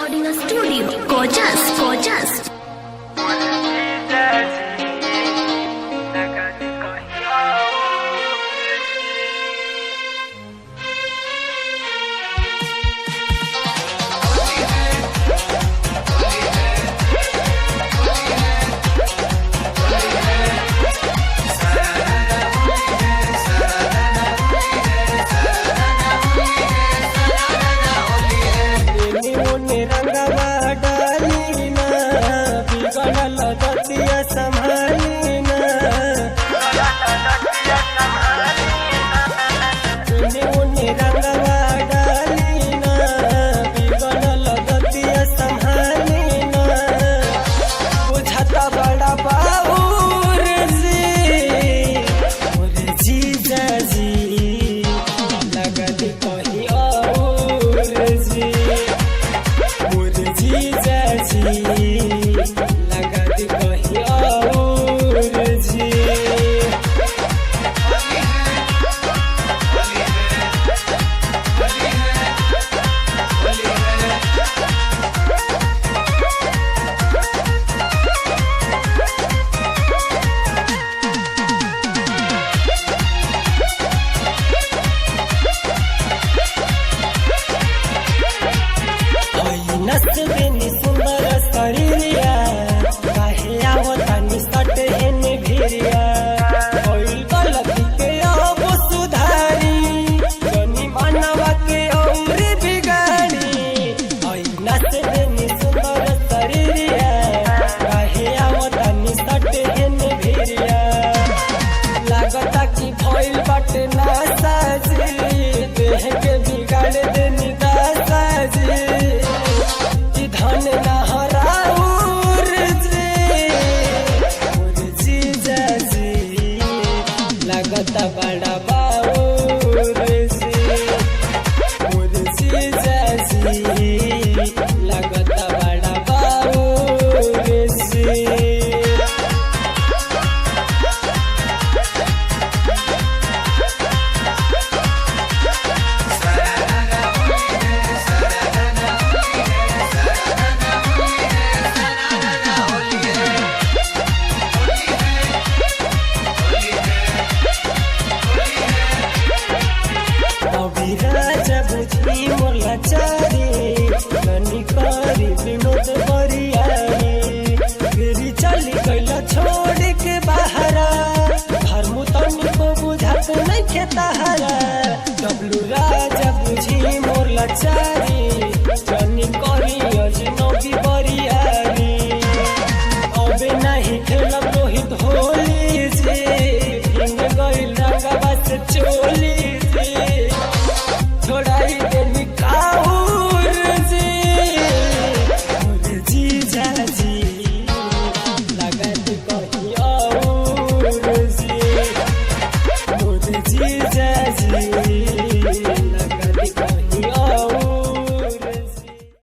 Recording Studio, Gorgeous. नसबेनी सुंदर शरीरिया काहे आवतानी सटे हेने भिरिया होइल गलती के अब सुधारी जनी मानवा के और बिगाड़ी होई नसबेनी सुंदर शरीरिया काहे आवतानी सटे हेने भिरिया लागता कि भइल बाटे ना साजी देह के बिगाड़ देनी दासाजी धन नहराउर जी जी लगता बड़ा बाउर जी लगता बड़ा बाउर जब बुझी मोला चारी ननी करी विनोद बरियारी फिर चली गईला छोड़ के बहारा धर्म तनी को बुझात नहीं खेता हरा डब्लू राजा बुझी मोला चारी